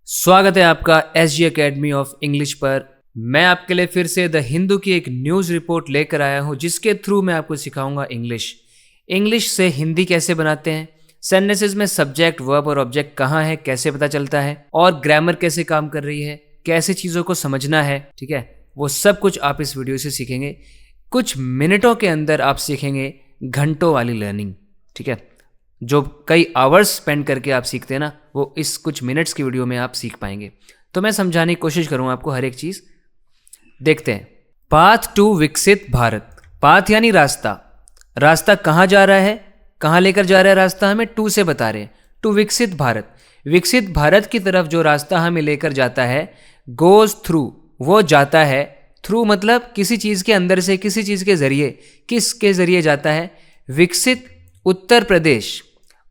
स्वागत है आपका SG एकेडमी ऑफ इंग्लिश पर। मैं आपके लिए फिर से द हिंदू की एक न्यूज़ रिपोर्ट लेकर आया हूं, जिसके थ्रू मैं आपको सिखाऊंगा इंग्लिश से हिंदी कैसे बनाते हैं, सेंटेंसेस में सब्जेक्ट वर्ब और ऑब्जेक्ट कहाँ है, कैसे पता चलता है, और ग्रामर कैसे काम कर रही है, कैसे चीज़ों को समझना है। ठीक है, वो सब कुछ आप इस वीडियो से सीखेंगे। कुछ मिनटों के अंदर आप सीखेंगे घंटों वाली लर्निंग। ठीक है, जो कई आवर्स स्पेंड करके आप सीखते हैं ना, वो इस कुछ मिनट्स की वीडियो में आप सीख पाएंगे। तो मैं समझाने की कोशिश करूँगा आपको हर एक चीज़। देखते हैं, पाथ टू विकसित भारत। पाथ यानी रास्ता। रास्ता कहाँ जा रहा है, कहाँ लेकर जा रहा है रास्ता, हमें टू से बता रहे हैं। टू विकसित भारत, विकसित भारत की तरफ जो रास्ता हमें लेकर जाता है, गोज थ्रू, वो जाता है। थ्रू मतलब किसी चीज़ के अंदर से, किसी चीज़ के ज़रिए, किसके ज़रिए जाता है। विकसित उत्तर प्रदेश,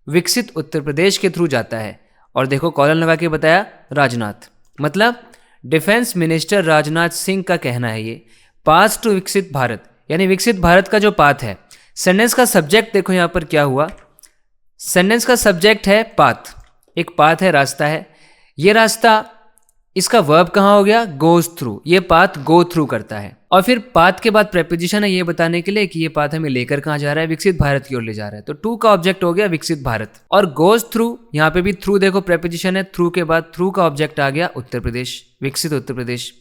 विकसित उत्तर प्रदेश के थ्रू जाता है। और देखो कॉलम लगा के बताया, राजनाथ, मतलब डिफेंस मिनिस्टर राजनाथ सिंह का कहना है ये। पाथ टू विकसित भारत यानी विकसित भारत का जो पाथ है। सेंटेंस का सब्जेक्ट देखो यहाँ पर क्या हुआ। सेंटेंस का सब्जेक्ट है पाथ, एक पाथ है, रास्ता है। ये रास्ता, इसका वर्ब कहाँ हो गया, गोज थ्रू। ये पाथ गो थ्रू करता है। और फिर पाथ के बाद प्रेपोजिशन है ये बताने के लिए कि ये पाथ हमें लेकर कहाँ जा रहा है, विकसित भारत की ओर ले जा रहा है। तो टू का ऑब्जेक्ट हो गया विकसित भारत। और गोज थ्रू, यहाँ पे भी थ्रू देखो प्रेपोजिशन है, थ्रू के बाद थ्रू का ऑब्जेक्ट आ गया उत्तर प्रदेश, विकसित उत्तर प्रदेश।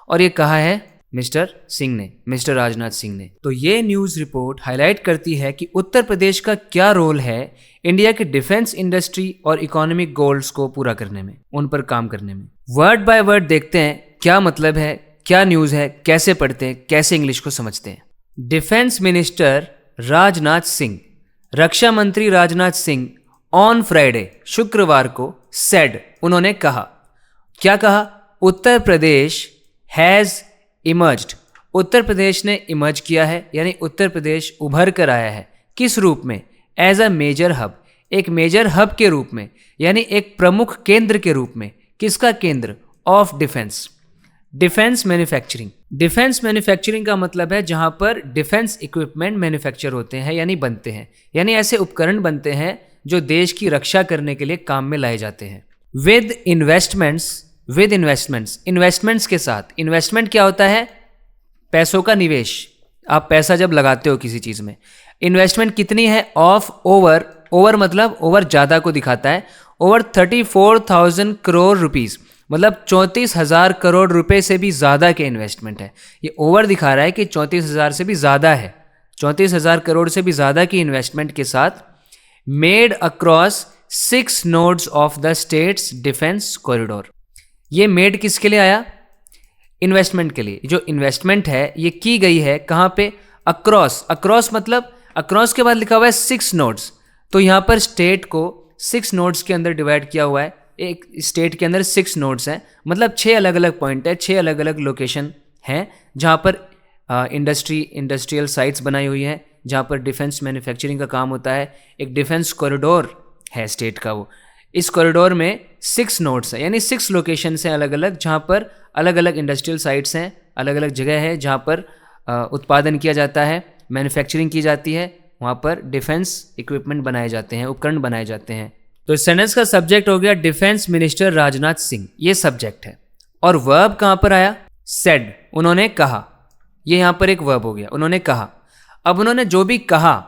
और ये कहा है मिस्टर सिंह ने, मिस्टर राजनाथ सिंह ने। तो ये न्यूज़ रिपोर्ट हाईलाइट करती है कि उत्तर प्रदेश का क्या रोल है इंडिया के डिफेंस इंडस्ट्री और इकोनॉमिक गोल्स को पूरा करने में, उन पर काम करने में। वर्ड बाय वर्ड देखते हैं क्या मतलब है, क्या न्यूज़ है, कैसे पढ़ते हैं, कैसे इंग्लिश को समझते हैं। डिफेंस मिनिस्टर राजनाथ सिंह, रक्षा मंत्री राजनाथ सिंह ऑन फ्राइडे, शुक्रवार को, सेड, उन्होंने कहा, क्या कहा, उत्तर प्रदेश हैज़ इमर्ज्ड, उत्तर प्रदेश ने इमर्ज किया है, यानी उत्तर प्रदेश उभर कर आया है। किस रूप में, एज अ मेजर हब, एक मेजर हब के रूप में, यानी एक प्रमुख केंद्र के रूप में। किसका केंद्र, of defence, defence manufacturing. Defence manufacturing का मतलब है जहां पर डिफेंस इक्विपमेंट मैन्युफैक्चर होते हैं, यानी बनते हैं, यानी ऐसे उपकरण बनते हैं जो देश की रक्षा करने के लिए काम में लाए जाते हैं। With investments, with investments, investments के साथ। इन्वेस्टमेंट क्या होता है, पैसों का निवेश। आप पैसा जब लगाते हो किसी चीज़ में। इन्वेस्टमेंट कितनी है, ऑफ ओवर, ओवर मतलब ओवर ज़्यादा को दिखाता है, ओवर 34,000 करोड़ रुपीज़, मतलब 34,000 करोड़ रुपए से भी ज़्यादा के इन्वेस्टमेंट है। ये ओवर दिखा रहा है कि 34,000 से भी ज़्यादा है, 34,000 करोड़ से भी ज़्यादा की इन्वेस्टमेंट के साथ। Made across 6 nodes of the states defence corridor. ये मेड किसके लिए आया, इन्वेस्टमेंट के लिए। जो इन्वेस्टमेंट है ये की गई है कहाँ पे, अक्रॉस। अक्रॉस मतलब अक्रॉस के बाद लिखा हुआ है 6 नोड्स, तो यहाँ पर स्टेट को 6 नोड्स के अंदर डिवाइड किया हुआ है। एक स्टेट के अंदर 6 नोड्स हैं, मतलब 6 अलग अलग पॉइंट है, 6 अलग अलग लोकेशन हैं जहाँ पर इंडस्ट्रियल साइट्स बनाई हुई हैं, जहाँ पर डिफेंस मैन्युफैक्चरिंग का काम होता है। एक डिफेंस कॉरिडोर है स्टेट का वो। इस कॉरिडोर में 6 नोड्स हैं, यानी 6 लोकेशंस हैं अलग अलग, जहाँ पर अलग अलग इंडस्ट्रियल साइट्स हैं, अलग अलग जगह है जहाँ पर उत्पादन किया जाता है, मैन्युफैक्चरिंग की जाती है, वहाँ पर डिफेंस इक्विपमेंट बनाए जाते हैं, उपकरण बनाए जाते हैं। तो सेंटेंस का सब्जेक्ट हो गया डिफेंस मिनिस्टर राजनाथ सिंह, ये सब्जेक्ट है। और वर्ब कहाँ पर आया, सेड, उन्होंने कहा। ये यहाँ पर एक वर्ब हो गया, उन्होंने कहा। अब उन्होंने जो भी कहा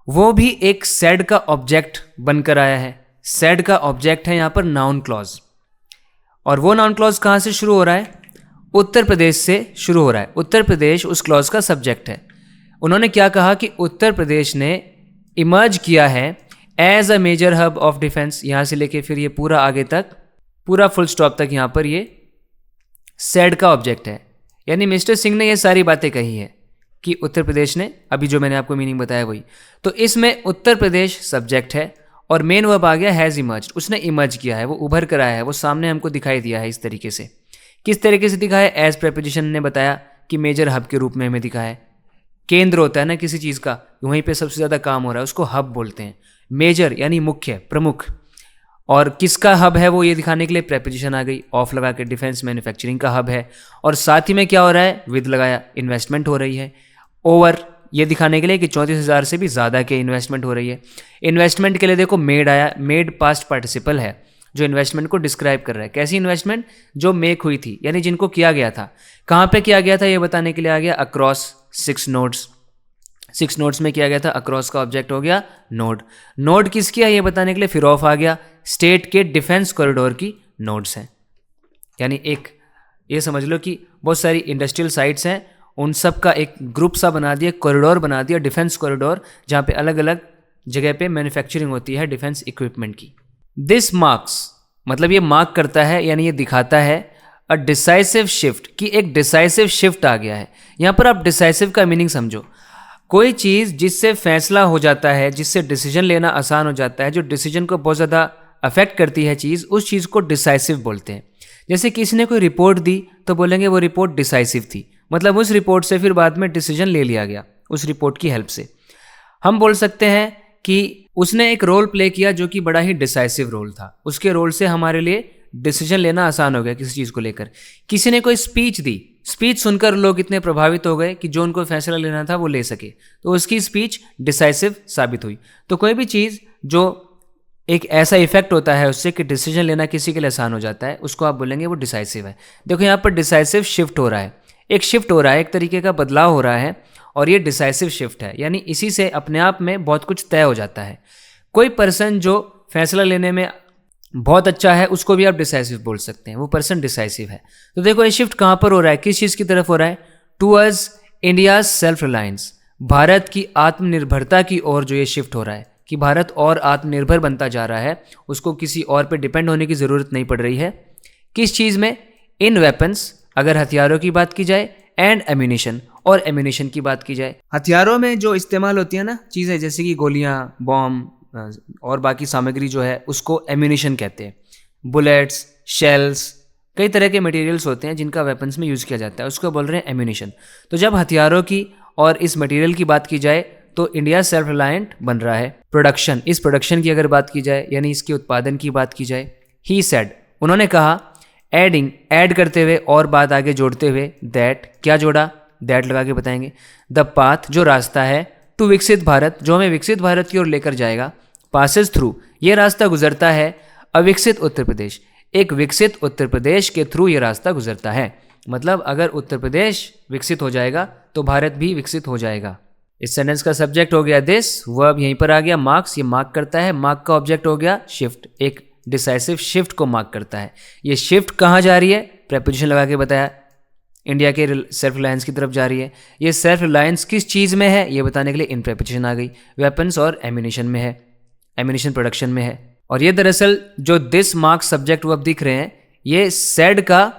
वो भी एक सेड का ऑब्जेक्ट बनकर आया है। सेड का ऑब्जेक्ट है यहाँ पर नाउन क्लॉज, और वो नाउन क्लॉज कहाँ से शुरू हो रहा है, उत्तर प्रदेश से शुरू हो रहा है। उत्तर प्रदेश उस क्लॉज का सब्जेक्ट है। उन्होंने क्या कहा कि उत्तर प्रदेश ने इमर्ज किया है as a major hub of defence. यहाँ से लेके फिर ये पूरा आगे तक, पूरा फुल स्टॉप तक यहाँ पर ये सेड का ऑब्जेक्ट है। यानी मिस्टर सिंह ने ये सारी बातें कही है कि उत्तर प्रदेश ने, अभी जो मैंने आपको मीनिंग बताया वही। तो इसमें उत्तर प्रदेश सब्जेक्ट है और मेन वर्ब आ गया हैज़ इमर्ज्ड, उसने इमर्ज किया है, वो उभर कर आया है, वो सामने हमको दिखाई दिया है इस तरीके से। किस तरीके से दिखा है, एज प्रेपोजिशन ने बताया कि मेजर हब के रूप में हमें दिखा है। केंद्र होता है ना किसी चीज़ का, वहीं पे सबसे ज़्यादा काम हो रहा है, उसको हब बोलते हैं। मेजर यानी मुख्य, प्रमुख। और किसका हब है वो ये दिखाने के लिए प्रेपोजिशन आ गई, ऑफ लगा के, डिफेंस मैन्युफैक्चरिंग का हब है। और साथ ही में क्या हो रहा है, विद लगाया, इन्वेस्टमेंट हो रही है। ओवर ये दिखाने के लिए कि 34,000 से भी ज़्यादा के इन्वेस्टमेंट हो रही है। इन्वेस्टमेंट के लिए देखो मेड आया, मेड पास्ट पार्टिसिपल है, जो इन्वेस्टमेंट को डिस्क्राइब कर रहा है। कैसी इन्वेस्टमेंट? जो मेक हुई थी, यानी जिनको किया गया था। कहाँ पे किया गया था ये बताने के लिए आ गया अक्रॉस 6 नोड्स। 6 नोड्स में किया गया था, अक्रॉस का ऑब्जेक्ट हो गया नोड। नोड किसकी है ये बताने के लिए फिर ऑफ आ गया, स्टेट के डिफेंस कॉरिडोर की नोड्स हैं। यानी एक ये समझ लो कि बहुत सारी इंडस्ट्रियल साइट्स हैं, उन सब का एक ग्रुप सा बना दिया, कॉरिडोर बना दिया, डिफेंस कॉरिडोर, जहाँ पे अलग अलग जगह पे मैन्युफैक्चरिंग होती है डिफेंस इक्विपमेंट की। दिस मार्क्स मतलब ये मार्क करता है, यानी ये दिखाता है अ डिसाइसिव शिफ्ट, कि एक डिसाइसिव शिफ्ट आ गया है। यहाँ पर आप डिसाइसिव का मीनिंग समझो, कोई चीज़ जिससे फैसला हो जाता है, जिससे डिसीजन लेना आसान हो जाता है, जो डिसीजन को बहुत ज़्यादा अफेक्ट करती है चीज़, उस चीज़ को डिसाइसिव बोलते हैं। जैसे किसी ने कोई रिपोर्ट दी तो बोलेंगे वो रिपोर्ट डिसाइसिव थी, मतलब उस रिपोर्ट से फिर बाद में डिसीजन ले लिया गया उस रिपोर्ट की हेल्प से। हम बोल सकते हैं कि उसने एक रोल प्ले किया जो कि बड़ा ही डिसाइसिव रोल था, उसके रोल से हमारे लिए डिसीजन लेना आसान हो गया किसी चीज़ को लेकर। किसी ने कोई स्पीच दी, स्पीच सुनकर लोग इतने प्रभावित हो गए कि जो उनको फैसला लेना था वो ले सके, तो उसकी स्पीच डिसाइसिव साबित हुई। तो कोई भी चीज़ जो एक ऐसा इफेक्ट होता है उससे कि डिसीजन लेना किसी के लिए आसान हो जाता है, उसको आप बोलेंगे वो डिसाइसिव है। देखो यहाँ पर डिसाइसिव शिफ्ट हो रहा है, एक शिफ्ट हो रहा है, एक तरीके का बदलाव हो रहा है, और ये डिसाइसिव शिफ्ट है, यानी इसी से अपने आप में बहुत कुछ तय हो जाता है। कोई पर्सन जो फैसला लेने में बहुत अच्छा है उसको भी आप डिसाइसिव बोल सकते हैं, वो पर्सन डिसाइसिव है। तो देखो ये शिफ्ट कहाँ पर हो रहा है, किस चीज़ की तरफ हो रहा है? Towards India's self reliance, Bharat की आत्मनिर्भरता की ओर जो ये शिफ्ट हो रहा है, कि भारत और आत्मनिर्भर बनता जा रहा है, उसको किसी और पे डिपेंड होने की ज़रूरत नहीं पड़ रही है। किस चीज़ में? इन वेपन्स, अगर हथियारों की बात की जाए, एंड एम्यूनिशन, और एम्यूनिशन की बात की जाए। हथियारों में जो इस्तेमाल होती है ना चीज़ें, जैसे कि गोलियाँ, बॉम्ब और बाकी सामग्री जो है उसको एम्यूनिशन कहते हैं। बुलेट्स, शेल्स, कई तरह के मटेरियल्स होते हैं जिनका वेपन्स में यूज़ किया जाता है, उसको बोल रहे हैं एम्यूनिशन। तो जब हथियारों की और इस मटेरियल की बात की जाए तो इंडिया सेल्फ रिलायंट बन रहा है। प्रोडक्शन, इस प्रोडक्शन की अगर बात की जाए, यानी इसके उत्पादन की बात की जाए, ही सेड, उन्होंने कहा, एडिंग, ऐड करते हुए और बात आगे जोड़ते हुए, दैट, क्या जोड़ा? दैट लगा के बताएंगे। द पाथ, जो रास्ता है, टू विकसित भारत, जो हमें विकसित भारत की ओर लेकर जाएगा, पासेस थ्रू, ये रास्ता गुजरता है अविकसित उत्तर प्रदेश, एक विकसित उत्तर प्रदेश के थ्रू ये रास्ता गुजरता है। मतलब अगर उत्तर प्रदेश विकसित हो जाएगा तो भारत भी विकसित हो जाएगा। इस सेंटेंस का सब्जेक्ट हो गया दिस, वर्ब यहीं पर आ गया मार्क्स, ये मार्क करता है। मार्क का ऑब्जेक्ट हो गया शिफ्ट, एक डिसाइसिव शिफ्ट को मार्क करता है। ये शिफ्ट कहाँ जा रही है? प्रेपोजिशन लगा के बताया, इंडिया के सेल्फ रिलायंस की तरफ जा रही है। ये सेल्फ रिलायंस किस चीज़ में है ये बताने के लिए इन प्रेपोजिशन आ गई। वेपन्स और एम्यूनिशन में है, एम्यूनिशन प्रोडक्शन में है। और ये दरअसल जो दिस मार्क्स सब्जेक्ट वर्ब दिख रहे हैं, ये सेड का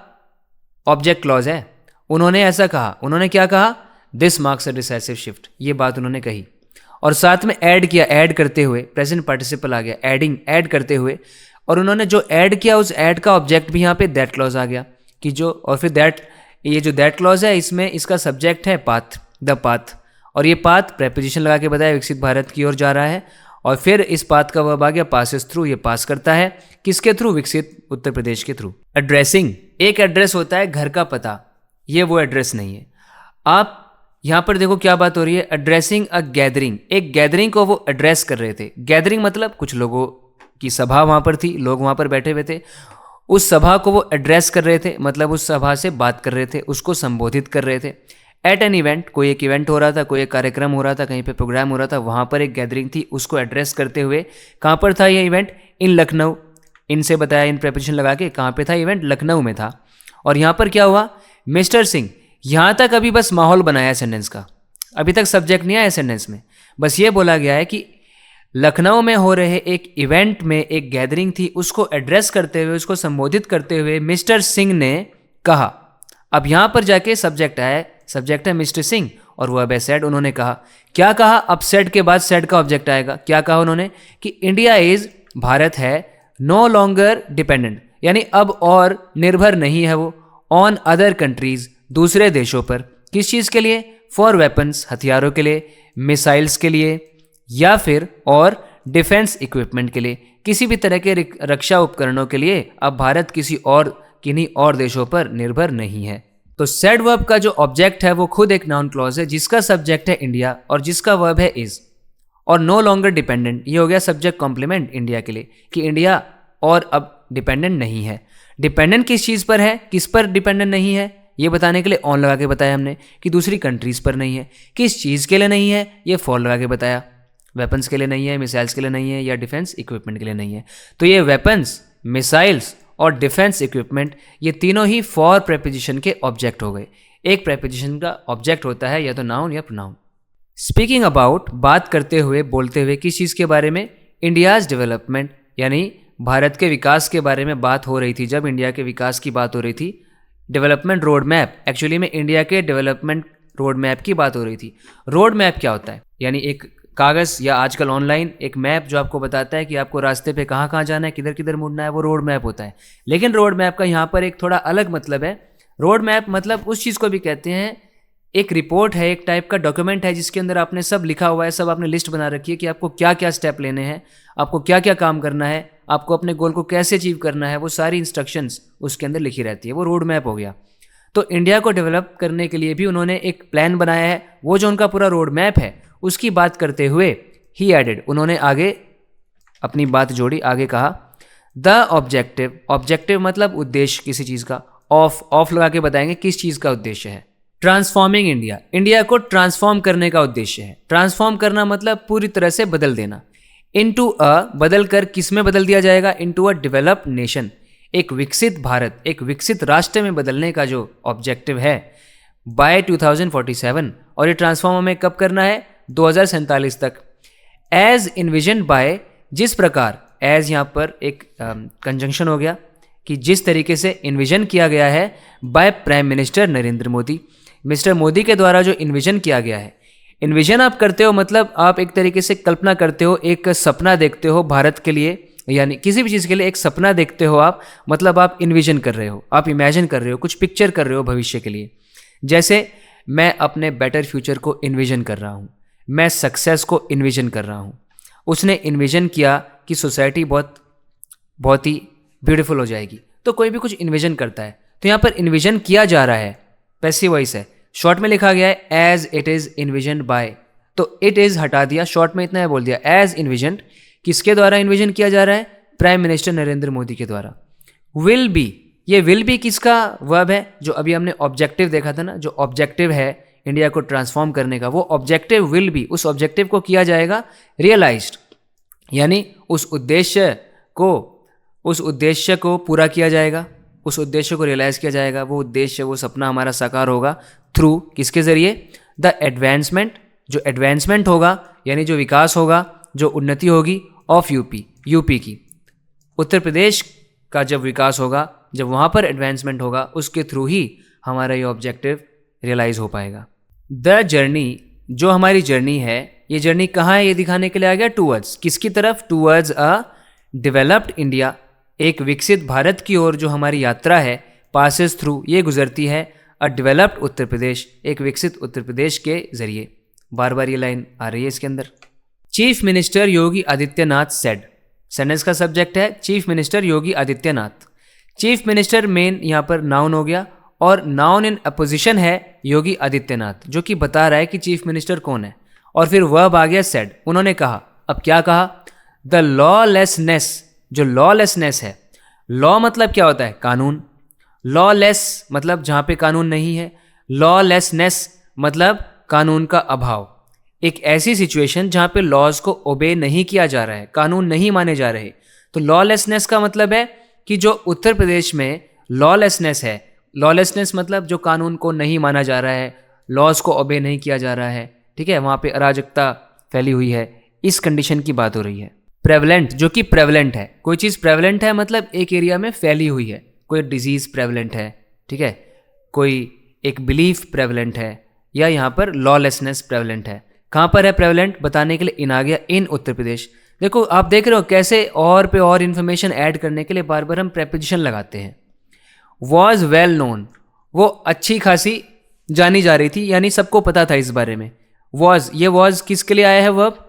ऑब्जेक्ट क्लॉज है। उन्होंने ऐसा कहा, उन्होंने क्या कहा? This marks a decisive shift, ये बात उन्होंने कही। और साथ में ऐड किया, ऐड करते हुए, प्रेजेंट पार्टिसिपल आ गया, एडिंग, ऐड करते हुए। और उन्होंने जो ऐड किया उस ऐड का ऑब्जेक्ट भी यहाँ पे दैट क्लॉज आ गया कि जो, और फिर दैट, ये जो दैट क्लॉज है इसमें इसका सब्जेक्ट है पाथ, द पाथ। और ये पाथ प्रेपोजिशन लगा के बताया विकसित भारत की ओर जा रहा है। और फिर इस पाथ का वर्ब आ गया पासेस थ्रू, ये पास करता है किसके थ्रू? विकसित उत्तर प्रदेश के थ्रू। एड्रेसिंग, एक एड्रेस होता है घर का पता, ये वो एड्रेस नहीं है। आप यहाँ पर देखो क्या बात हो रही है, एड्रेसिंग अ गैदरिंग, एक गैदरिंग को वो एड्रेस कर रहे थे। गैदरिंग मतलब कुछ लोगों की सभा वहाँ पर थी, लोग वहाँ पर बैठे हुए थे, उस सभा को वो एड्रेस कर रहे थे, मतलब उस सभा से बात कर रहे थे, उसको संबोधित कर रहे थे। एट एन इवेंट, कोई एक इवेंट हो रहा था, कोई एक कार्यक्रम हो रहा था, कहीं पे प्रोग्राम हो रहा था, वहाँ पर एक गैदरिंग थी, उसको एड्रेस करते हुए। कहाँ पर था ये इवेंट? इन लखनऊ, इनसे बताया, इन प्रेपोजिशन लगा के, कहाँ पे था इवेंट? लखनऊ में था। और यहाँ पर क्या हुआ? मिस्टर सिंह, यहाँ तक अभी बस माहौल बनाया है सेंटेंस का, अभी तक सब्जेक्ट नहीं आया सेंटेंस में, बस ये बोला गया है कि लखनऊ में हो रहे एक इवेंट में एक गैदरिंग थी, उसको एड्रेस करते हुए, उसको संबोधित करते हुए मिस्टर सिंह ने कहा। अब यहाँ पर जाके सब्जेक्ट आया, सब्जेक्ट है मिस्टर सिंह और वर्ब है सेड। उन्होंने कहा, क्या कहा? अब सेड के बाद सेड का ऑब्जेक्ट आएगा। क्या कहा उन्होंने? कि इंडिया इज, भारत है, नो लॉन्गर डिपेंडेंट, यानी अब और निर्भर नहीं है वो, ऑन अदर कंट्रीज, दूसरे देशों पर। किस चीज़ के लिए? फॉर वेपन्स, हथियारों के लिए, मिसाइल्स के लिए, या फिर और डिफेंस इक्विपमेंट के लिए, किसी भी तरह के रक्षा उपकरणों के लिए अब भारत किसी और, किन्हीं और देशों पर निर्भर नहीं है। तो सेड वर्ब का जो ऑब्जेक्ट है वो खुद एक नाउन क्लॉज है जिसका सब्जेक्ट है इंडिया और जिसका वर्ब है इज। और नो लॉन्गर डिपेंडेंट, ये हो गया सब्जेक्ट कॉम्प्लीमेंट इंडिया के लिए, कि इंडिया और अब डिपेंडेंट नहीं है। डिपेंडेंट किस चीज़ पर है, किस पर डिपेंडेंट नहीं है, ये बताने के लिए ऑन लगा के बताया हमने कि दूसरी कंट्रीज़ पर नहीं है। किस चीज़ के लिए नहीं है, ये फॉर लगा के बताया, वेपन्स के लिए नहीं है, मिसाइल्स के लिए नहीं है, या डिफेंस इक्विपमेंट के लिए नहीं है। तो ये वेपन्स, मिसाइल्स और डिफेंस इक्विपमेंट, ये तीनों ही फॉर प्रेपोजिशन के ऑब्जेक्ट हो गए। एक प्रेपोजिशन का ऑब्जेक्ट होता है या तो नाउन या प्रोनाउन। स्पीकिंग अबाउट, बात करते हुए, बोलते हुए किस चीज़ के बारे में, इंडियाज़ डेवलपमेंट, यानी भारत के विकास के बारे में बात हो रही थी। जब इंडिया के विकास की बात हो रही थी, डेवलपमेंट रोड मैप, एक्चुअली में इंडिया के डेवलपमेंट रोड मैप की बात हो रही थी। रोड मैप क्या होता है, यानी एक कागज़ या आजकल ऑनलाइन एक मैप जो आपको बताता है कि आपको रास्ते पे कहाँ कहाँ जाना है, किधर किधर मुड़ना है, वो रोड मैप होता है। लेकिन रोड मैप का यहाँ पर एक थोड़ा अलग मतलब है। रोड मैप मतलब उस चीज़ को भी कहते हैं, एक रिपोर्ट है, एक टाइप का डॉक्यूमेंट है जिसके अंदर आपने सब लिखा हुआ है, सब आपने लिस्ट बना रखी है कि आपको क्या क्या स्टेप लेने हैं, आपको क्या क्या काम करना है, आपको अपने गोल को कैसे अचीव करना है, वो सारी इंस्ट्रक्शंस उसके अंदर लिखी रहती है। वो रोड मैप हो गया। तो इंडिया को डेवलप करने के लिए भी उन्होंने एक प्लान बनाया है। वो जो उनका पूरा रोड मैप है उसकी बात करते हुए ही एडेड, उन्होंने आगे अपनी बात जोड़ी, आगे कहा द ऑब्जेक्टिव, ऑब्जेक्टिव मतलब उद्देश्य किसी चीज़ का, ऑफ लगा के बताएंगे किस चीज़ का उद्देश्य है। ट्रांसफॉर्मिंग इंडिया, इंडिया को ट्रांसफॉर्म करने का उद्देश्य है। ट्रांसफॉर्म करना मतलब पूरी तरह से बदल देना। इनटू अ, बदल कर किस में बदल दिया जाएगा, इनटू अ डेवलप्ड नेशन, एक विकसित भारत, एक विकसित राष्ट्र में बदलने का जो ऑब्जेक्टिव है बाय 2047। और ये ट्रांसफॉर्म हमें कब करना है, 2047 तक। एज इन्विजन बाय, जिस प्रकार, एज यहाँ पर एक कंजंक्शन हो गया कि जिस तरीके से इन्विजन किया गया है by prime minister Narendra Modi, mister Modi के द्वारा जो इन्विजन किया गया है। इन्विजन आप करते हो मतलब आप एक तरीके से कल्पना करते हो, एक सपना देखते हो भारत के लिए, यानी किसी भी चीज़ के लिए एक सपना देखते हो आप, मतलब आप इन्विजन कर रहे हो, आप इमेजिन कर रहे हो, कुछ पिक्चर कर रहे हो भविष्य के लिए। जैसे मैं अपने बेटर फ्यूचर को इन्विजन कर रहा हूँ, मैं सक्सेस को इन्विजन कर रहा हूँ। उसने इन्विजन किया कि सोसाइटी बहुत ही ब्यूटीफुल हो जाएगी। तो कोई भी कुछ इन्विजन करता है, तो यहाँ पर इन्विजन किया जा रहा है, पैसिव वॉइस है। शॉर्ट में लिखा गया है as it is envision by, तो इट इज़ हटा दिया, शॉर्ट में इतना है बोल दिया, एज इन्विजन, किसके द्वारा इन्विजन किया जा रहा है, प्राइम मिनिस्टर नरेंद्र मोदी के द्वारा। विल बी, ये विल बी किसका वर्ब है, जो अभी हमने ऑब्जेक्टिव देखा था ना, जो ऑब्जेक्टिव है इंडिया को ट्रांसफॉर्म करने का, वो ऑब्जेक्टिव विल बी, उस ऑब्जेक्टिव को किया जाएगा रियलाइज्ड, यानी उस उद्देश्य को पूरा किया जाएगा, उस उद्देश्य को रियलाइज किया जाएगा। वो उद्देश्य, वो सपना हमारा साकार होगा थ्रू किसके ज़रिए, द एडवांसमेंट, जो एडवांसमेंट होगा यानी जो विकास होगा, जो उन्नति होगी ऑफ यूपी की, उत्तर प्रदेश का जब विकास होगा, जब वहाँ पर एडवांसमेंट होगा, उसके थ्रू ही हमारा ये ऑब्जेक्टिव रियलाइज़ हो पाएगा। द जर्नी, जो हमारी जर्नी है, ये जर्नी कहाँ है ये दिखाने के लिए आ गया टूवर्ड्स, किसकी तरफ, टूवर्ड्स अ डेवलप्ड इंडिया, एक विकसित भारत की ओर जो हमारी यात्रा है, पासेस थ्रू, ये गुजरती है अ डेवलप्ड उत्तर प्रदेश, एक विकसित उत्तर प्रदेश के जरिए। बार बार ये लाइन आ रही है इसके अंदर। Chief minister Yogi Adityanath said, sentence का सब्जेक्ट है chief minister Yogi Adityanath. Chief minister main यहाँ पर नाउन हो गया, और नाउन इन अपोजिशन है योगी आदित्यनाथ, जो कि बता रहा है कि चीफ मिनिस्टर कौन है। और फिर वर्ब आ गया सेड, उन्होंने कहा। अब क्या कहा, द लॉलेसनेस, जो लॉलेसनेस है, लॉ मतलब क्या होता है, कानून, लॉलेस मतलब जहाँ पे कानून नहीं है, लॉलेसनेस मतलब कानून का अभाव, एक ऐसी सिचुएशन जहाँ पे लॉज को ओबे नहीं किया जा रहा है, कानून नहीं माने जा रहे। तो लॉलेसनेस का मतलब है कि जो उत्तर प्रदेश में लॉलेसनेस है, लॉलेसनेस मतलब जो कानून को नहीं माना जा रहा है, लॉज को ओबे नहीं किया जा रहा है, ठीक है, वहाँ पे अराजकता फैली हुई है, इस कंडीशन की बात हो रही है। प्रेवलेंट, जो कि प्रेवलेंट है, कोई चीज़ प्रेवलेंट है मतलब एक एरिया में फैली हुई है, कोई डिजीज़ प्रेवलेंट है, ठीक है, कोई एक बिलीफ प्रेवलेंट है, या यहाँ पर लॉलेसनेस प्रेवलेंट है। कहाँ पर है प्रेवलेंट, बताने के लिए इन आ गया, इन उत्तर प्रदेश। देखो आप देख रहे हो कैसे और पे और इन्फॉर्मेशन ऐड करने के लिए बार बार हम प्रेपोजिशन लगाते हैं। वॉज वेल नोन, वो अच्छी खासी जानी जा रही थी, यानी सबको पता था इस बारे में। वॉज, ये वॉज किसके लिए आया है वर्ब,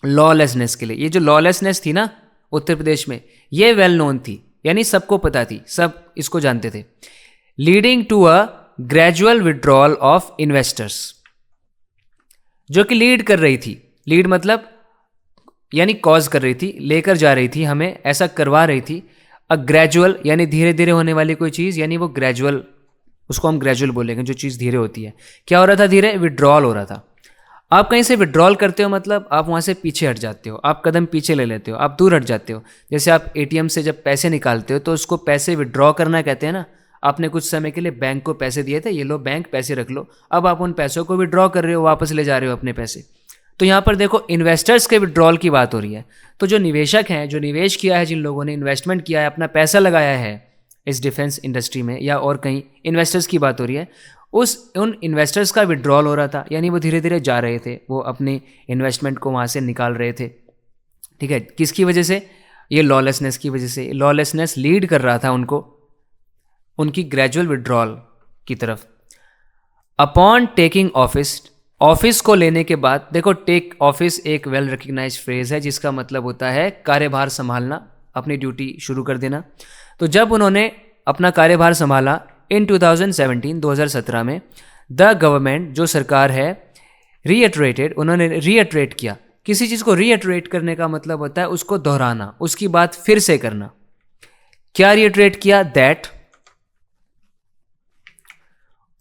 लॉलेसनेस के लिए। ये जो लॉलेसनेस थी ना उत्तर प्रदेश में, ये वेल नोन थी, यानी सबको पता थी, सब इसको जानते थे। Leading to a gradual withdrawal of investors, जो कि लीड कर रही थी, लीड मतलब यानी कॉज कर रही थी, लेकर जा रही थी, हमें ऐसा करवा रही थी, ग्रेजुअल यानी धीरे धीरे होने वाली कोई चीज़, यानी वो ग्रेजुअल, उसको हम ग्रेजुअल बोलेंगे जो चीज़ धीरे होती है। क्या हो रहा था धीरे? विड्रॉल हो रहा था। आप कहीं से विड्रॉल करते हो मतलब आप वहाँ से पीछे हट जाते हो, आप कदम पीछे ले लेते हो, आप दूर हट जाते हो। जैसे आप एटीएम से जब पैसे निकालते हो तो उसको पैसे विड्रॉ करना कहते हैं ना। आपने कुछ समय के लिए बैंक को पैसे दिए थे, ये लो बैंक पैसे रख लो, अब आप उन पैसों को विड्रॉ कर रहे हो, वापस ले जा रहे हो अपने पैसे। तो यहाँ पर देखो इन्वेस्टर्स के विड्रॉल की बात हो रही है। तो जो निवेशक हैं, जो निवेश किया है, जिन लोगों ने इन्वेस्टमेंट किया है, अपना पैसा लगाया है इस डिफेंस इंडस्ट्री में या और कहीं, इन्वेस्टर्स की बात हो रही है, उन इन्वेस्टर्स का विड्रॉल हो रहा था, यानी वो धीरे धीरे जा रहे थे, वो अपनी इन्वेस्टमेंट को वहाँ से निकाल रहे थे। ठीक है, किसकी वजह से? ये लॉलेसनेस की वजह से। लॉलेसनेस लीड कर रहा था उनको उनकी ग्रेजुअल विड्रॉल की तरफ। अपॉन टेकिंग ऑफिस, ऑफिस को लेने के बाद, देखो टेक ऑफिस एक वेल रिकग्नाइज्ड फ्रेज है जिसका मतलब होता है कार्यभार संभालना, अपनी ड्यूटी शुरू कर देना। तो जब उन्होंने अपना कार्यभार संभाला इन 2017 में, द गवर्नमेंट, जो सरकार है, रीइटरेटेड, उन्होंने रीइटरेट किया। किसी चीज़ को रीइटरेट करने का मतलब होता है उसको दोहराना, उसकी बात फिर से करना। क्या रीइटरेट किया? दैट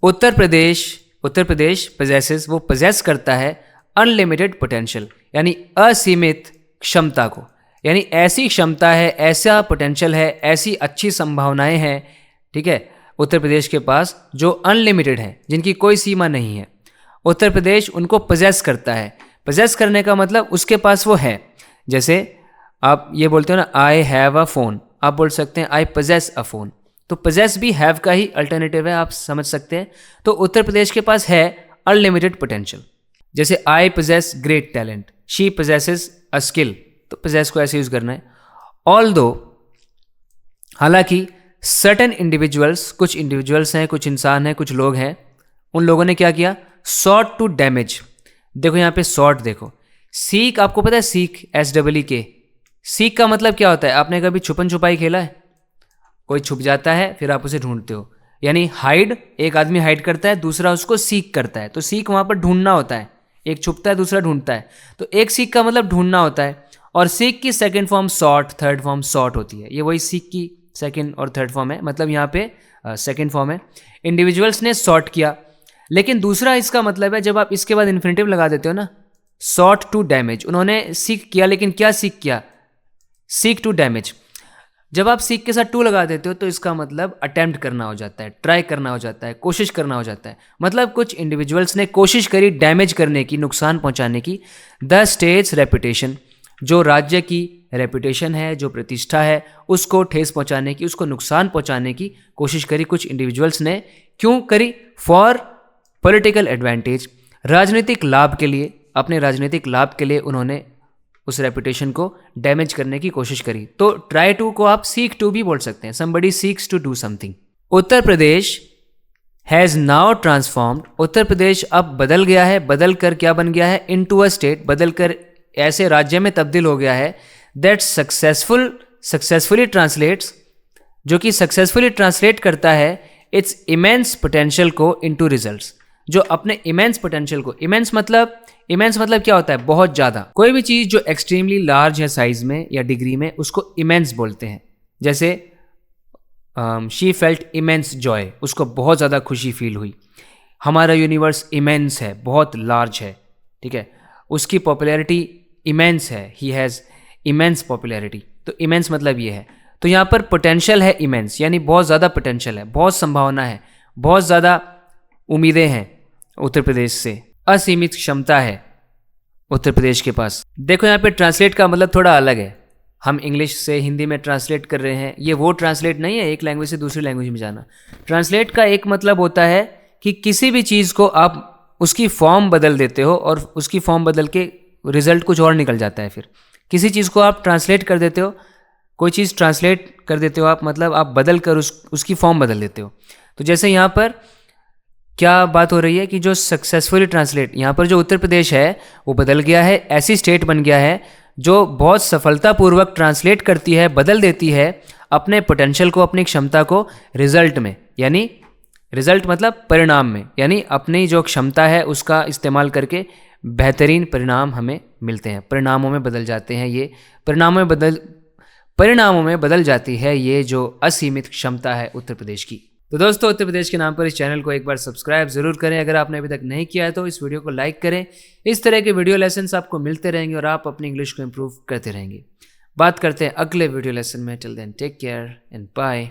उत्तर प्रदेश पोजेसेस, वो पोजेस करता है अनलिमिटेड पोटेंशियल, यानी असीमित क्षमता को, यानी ऐसी क्षमता है, ऐसा पोटेंशियल है, ऐसी अच्छी संभावनाएं हैं, ठीक है, उत्तर प्रदेश के पास जो अनलिमिटेड है, जिनकी कोई सीमा नहीं है। उत्तर प्रदेश उनको पोजेस करता है। पोजेस करने का मतलब उसके पास वो है। जैसे आप ये बोलते हो ना, आई हैव अ फोन, आप बोल सकते हैं आई पोजेस अ फोन। तो पोजेस भी हैव का ही अल्टरनेटिव है, आप समझ सकते हैं। तो उत्तर प्रदेश के पास है अनलिमिटेड पोटेंशियल। जैसे आई poses great talent, she possesses a skill, तो पोजेस को ऐसे यूज करना है। ऑल्दो, हालांकि सर्टेन इंडिविजुअल्स, कुछ इंडिविजुअल्स हैं, कुछ इंसान हैं, कुछ लोग हैं, उन लोगों ने क्या किया? Sought to damage. देखो यहाँ पे सॉट, देखो सीक, आपको पता है सीक, SEEK, सीक का मतलब क्या होता है? आपने कभी छुपन छुपाई खेला है? कोई छुप जाता है फिर आप उसे ढूंढते हो, यानी हाइड, एक आदमी हाइड करता है, दूसरा उसको सीक करता है। तो सीक वहाँ पर ढूंढना होता है, एक छुपता है दूसरा ढूंढता है, तो एक सीक का मतलब ढूंढना होता है। और सीक की second form sought, third form sought होती है। ये वही सीक की सेकेंड और थर्ड फॉर्म है, मतलब यहाँ पे सेकेंड फॉर्म है। इंडिविजुअल्स ने सॉट किया, लेकिन दूसरा इसका मतलब है जब आप इसके बाद इन्फिनिटिव लगा देते हो ना, सॉट टू डैमेज, उन्होंने सीक किया, लेकिन क्या सीक किया? Seek to damage. जब आप सीक के साथ टू लगा देते हो तो इसका मतलब अटेम्प्ट करना हो जाता है, ट्राई करना हो जाता है, कोशिश करना हो जाता है। मतलब कुछ इंडिविजुअल्स ने कोशिश करी डैमेज करने की, नुकसान पहुंचाने की। द स्टेट्स रेपुटेशन, जो राज्य की रेपुटेशन है, जो प्रतिष्ठा है, उसको ठेस पहुंचाने की, उसको नुकसान पहुंचाने की कोशिश करी कुछ इंडिविजुअल्स ने। क्यों करी? फॉर पॉलिटिकल एडवांटेज, राजनीतिक लाभ के लिए, अपने राजनीतिक लाभ के लिए उन्होंने उस रेपुटेशन को डैमेज करने की कोशिश करी। तो ट्राई टू को आप सीक टू भी बोल सकते हैं, somebody seeks to do something. Uttar Pradesh has now transformed, Uttar Pradesh अब बदल गया है, बदल कर क्या बन गया है? इनटू अ स्टेट, बदल कर ऐसे राज्य में तब्दील हो गया है दैट सक्सेसफुली ट्रांसलेट्स, जो कि सक्सेसफुली ट्रांसलेट करता है इट्स इमेंस पोटेंशियल को इनटू रिजल्ट्स, जो अपने इमेंस पोटेंशियल को, इमेंस मतलब क्या होता है? बहुत ज़्यादा। कोई भी चीज़ जो एक्सट्रीमली लार्ज है साइज में या डिग्री में, उसको इमेंस बोलते हैं। जैसे शी फेल्ट इमेंस जॉय, उसको बहुत ज़्यादा खुशी फील हुई। हमारा यूनिवर्स इमेंस है, बहुत लार्ज है, ठीक है, उसकी पॉपुलैरिटी इमेंस है, ही हैज़ इमेंस पॉपुलैरिटी। तो इमेंस मतलब ये है। तो यहाँ पर पोटेंशियल है इमेंस, यानी बहुत ज़्यादा पोटेंशियल है, बहुत संभावना है, बहुत ज़्यादा उम्मीदें हैं उत्तर प्रदेश से, असीमित क्षमता है उत्तर प्रदेश के पास। देखो यहाँ पे ट्रांसलेट का मतलब थोड़ा अलग है। हम इंग्लिश से हिंदी में ट्रांसलेट कर रहे हैं, ये वो ट्रांसलेट नहीं है एक लैंग्वेज से दूसरी लैंग्वेज में जाना। ट्रांसलेट का एक मतलब होता है कि किसी भी चीज़ को आप उसकी फॉर्म बदल देते हो और उसकी फॉर्म बदल के रिजल्ट कुछ और निकल जाता है। फिर किसी चीज़ को आप ट्रांसलेट कर देते हो, कोई चीज़ ट्रांसलेट कर देते हो आप, मतलब आप बदल कर उसकी फॉर्म बदल देते हो। तो जैसे यहाँ पर क्या बात हो रही है कि जो सक्सेसफुली ट्रांसलेट, यहाँ पर जो उत्तर प्रदेश है वो बदल गया है, ऐसी स्टेट बन गया है जो बहुत सफलतापूर्वक ट्रांसलेट करती है, बदल देती है अपने पोटेंशियल को, अपनी क्षमता को रिजल्ट में, यानी रिजल्ट मतलब परिणाम में, यानी अपनी जो क्षमता है उसका इस्तेमाल करके बेहतरीन परिणाम हमें मिलते हैं, परिणामों में बदल जाते हैं। ये परिणामों में बदल जाती है ये जो असीमित क्षमता है उत्तर प्रदेश की। तो दोस्तों, उत्तर प्रदेश के नाम पर इस चैनल को एक बार सब्सक्राइब जरूर करें। अगर आपने अभी तक नहीं किया है तो इस वीडियो को लाइक करें। इस तरह के वीडियो लेसन्स आपको मिलते रहेंगे और आप अपनी इंग्लिश को इम्प्रूव करते रहेंगे। बात करते हैं अगले वीडियो लेसन में। Till then take care and bye.